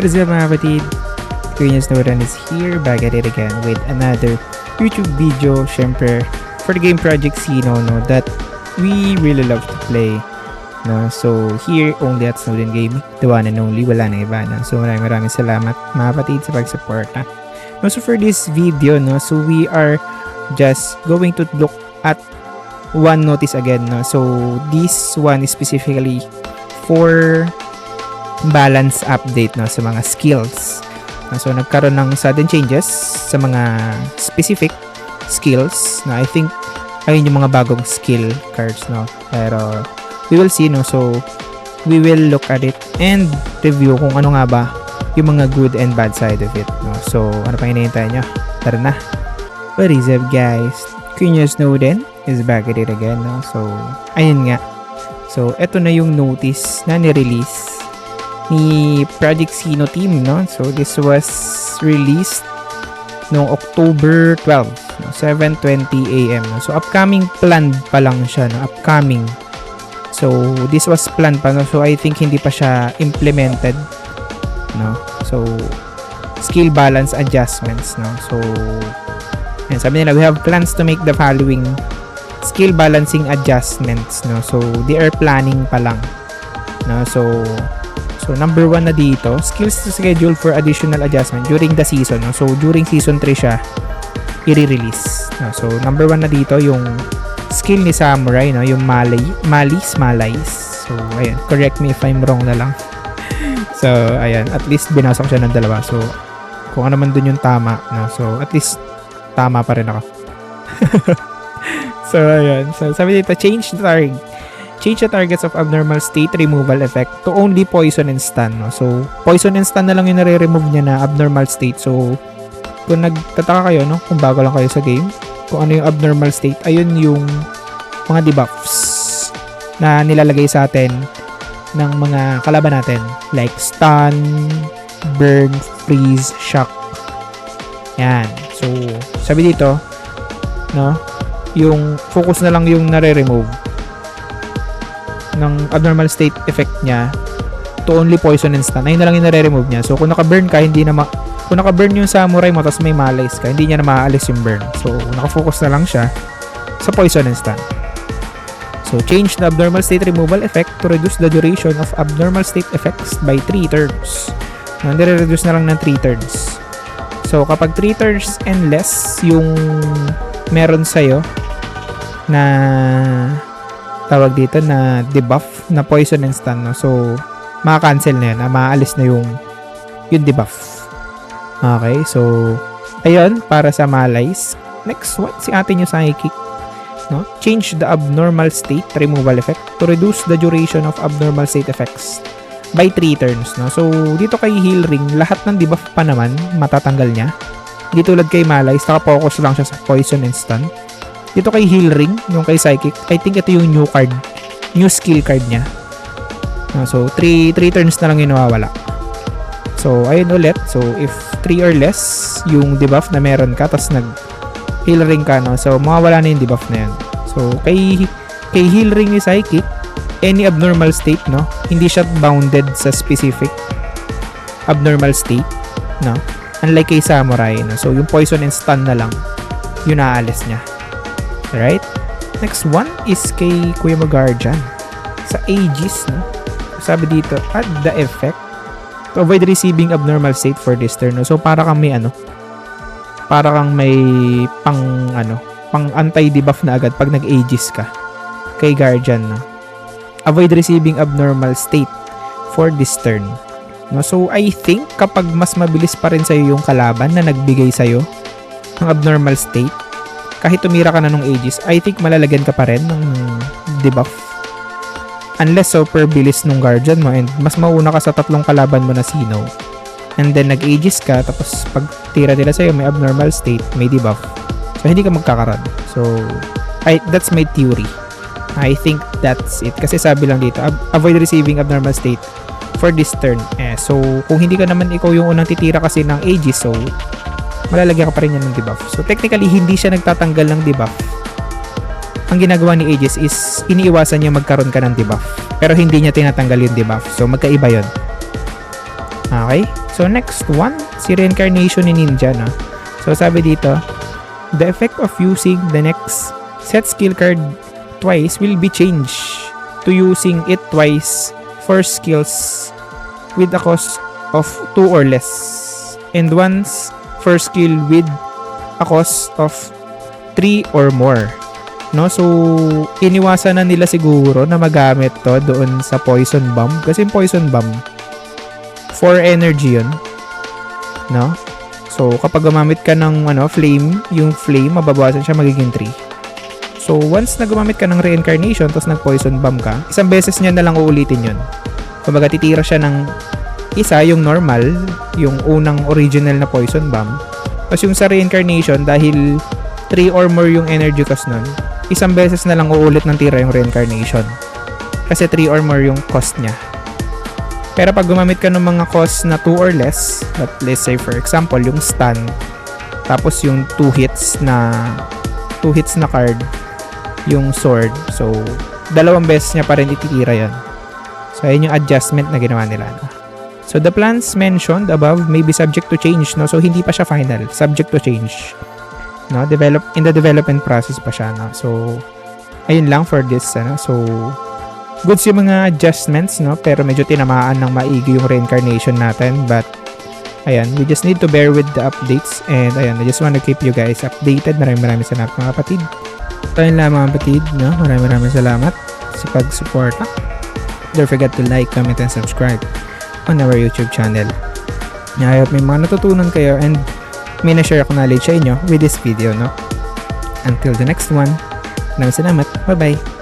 What is up mga kapatid? Kuya Snowden is here, back at it again with another YouTube video. Syempre, for the game Project Sino, no, that we really love to play. No? So, here only at Snowden Gaming, the one and only, wala na iba. No? So, maraming salamat mga kapatid sa pag-support. No? So, for this video, no, so we are just going to look at one notice again. No? So, this one is specifically for balance update, no, sa mga skills. So nagkaroon ng sudden changes sa mga specific skills na I think ayun yung mga bagong skill cards, no. Pero we will see, no. So we will look at it and review kung ano nga ba yung mga good and bad side of it, no. So ano pa hinihintay nyo? Tara na. What is up guys? Kuya Snowden is back at it again, no. So ayun nga. So eto na yung notice na ni-release ni Project Sino team, no? So this was released noong October 12, no? 7:20 AM, no? So upcoming planned pa lang siya, no? Upcoming. So this was planned pa, no? So I think hindi pa siya implemented, no? So skill balance adjustments, no? So and sabi nila, we have plans to make the following skill balancing adjustments, no? So they are planning pa lang, no? So number 1 na dito, skills to schedule for additional adjustment during the season, no? So during season 3 siya i-release, no? So number 1 na dito yung skill ni Samurai, no? Yung Malays. So ayan, correct me if I'm wrong na lang. So ayan, at least binasa ko siya ng dalawa. So kung ano man dun yung tama, no? So at least tama pa rin ako. So ayan, so sabi dito, change the targets of abnormal state removal effect to only poison and stun, no? So, poison and stun na lang yung nare-remove niya na abnormal state. So, kung nagtataka kayo, no, kung bago lang kayo sa game, kung ano yung abnormal state, ayun yung mga debuffs na nilalagay sa atin ng mga kalaban natin. Like stun, burn, freeze, shock. Yan. So, sabi dito, no, yung focus na lang yung nare-remove ng abnormal state effect niya to only poison and stun. Ayun na lang yung nare-remove niya. So, kung naka-burn ka, kung naka-burn yung samurai mo, tapos may malays ka, hindi niya na maaalis yung burn. So, naka-focus na lang siya sa poison and stun. So, change the abnormal state removal effect to reduce the duration of abnormal state effects by 3 turns. Nire-reduce na lang ng 3 turns. So, kapag 3 turns and less yung meron sa'yo na tawag dito na debuff na poison and stun, no? So maka-cancel na yan, maalis na yung debuff. Okay, so ayun, para sa malays. Next one, si atin yung psychic, no? Change the abnormal state removal effect to reduce the duration of abnormal state effects by 3 turns, no? So dito kay heal ring, lahat ng debuff pa naman matatanggal niya. Hindi tulad kay malays, naka-focus lang siya sa poison and stun. Dito kay heal ring, yung kay psychic, I think ito yung new skill card niya. So 3 turns na lang yung nawawala. So ayun ulit, so if 3 or less yung debuff na meron ka, tas nag heal ring ka, no, so mawawala na yung debuff na yan. So kay heal ring ni psychic, any abnormal state, no, hindi siya bounded sa specific abnormal state, no, unlike kay samurai, no. So yung poison and stun na lang yung naalis niya. Alright? Next one is kay Kuya Guardian sa Aegis, no? Sabi dito, add the effect to avoid receiving abnormal state for this turn, no? So para kang may pang anti-debuff na agad pag nag-Aegis ka kay Guardian, no? Avoid receiving abnormal state for this turn, no? So I think kapag mas mabilis pa rin sa'yo yung kalaban na nagbigay sa'yo ng abnormal state, kahit tumira ka na nung Aegis, I think malalagyan ka pa rin ng debuff. Unless super bilis nung Guardian mo and mas mauna ka sa tatlong kalaban mo na Sino. And then nag-Aegis ka, tapos pag tira nila sa'yo may abnormal state, may debuff. So hindi ka magkakaroon. So that's my theory. I think that's it. Kasi sabi lang dito, avoid receiving abnormal state for this turn. So kung hindi ka naman ikaw yung unang titira kasi ng Aegis, so malalagyan ka pa rin yan ng debuff. So technically, hindi siya nagtatanggal ng debuff. Ang ginagawa ni Aegis is iniiwasan niya magkaroon ka ng debuff. Pero hindi niya tinatanggal yung debuff. So magkaiba yun. Okay? So, next one, si reincarnation ni Ninja, no? So, sabi dito, the effect of using the next set skill card twice will be changed to using it twice for skills with a cost of 2 or less. And once for skill with a cost of 3 or more. No? So, iniwasan na nila siguro na magamit to doon sa poison bomb. Kasi yung poison bomb, 4 energy yun. No? So, kapag gumamit ka ng flame, yung flame, mababawasan siya, magiging 3. So, once na gumamit ka ng reincarnation, tapos nag-poison bomb ka, isang beses niya na lang uulitin yun. Kumbaga, titira siya ng isa, yung normal, yung unang original na poison bomb. Tapos yung sa reincarnation, dahil 3 or more yung energy cost nun, isang beses na lang uulit ng tira yung reincarnation. Kasi 3 or more yung cost niya. Pero pag gumamit ka ng mga cost na 2 or less, let's say for example, yung stun, tapos yung 2 hits na card, yung sword, so dalawang beses niya pa rin ititira yan. So ayun yung adjustment na ginawa nila. No? So the plans mentioned above may be subject to change, no? So hindi pa siya final, subject to change. No, in the development process pa siya, no? So ayun lang for this, so goods yung mga adjustments, no? Pero medyo tinamaan ng maigi yung reincarnation natin, but ayan, we just need to bear with the updates, and ayan, I just want to keep you guys updated. Maraming salamat mga kapatid. So ayun lang mga kapatid, no? Maraming salamat sa pag-suporta. Don't forget to like, comment, and subscribe on our YouTube channel. I hope may mga natutunan kayo and may na-share ako knowledge sa inyo with this video, no? Until the next one, maraming salamat. Bye-bye!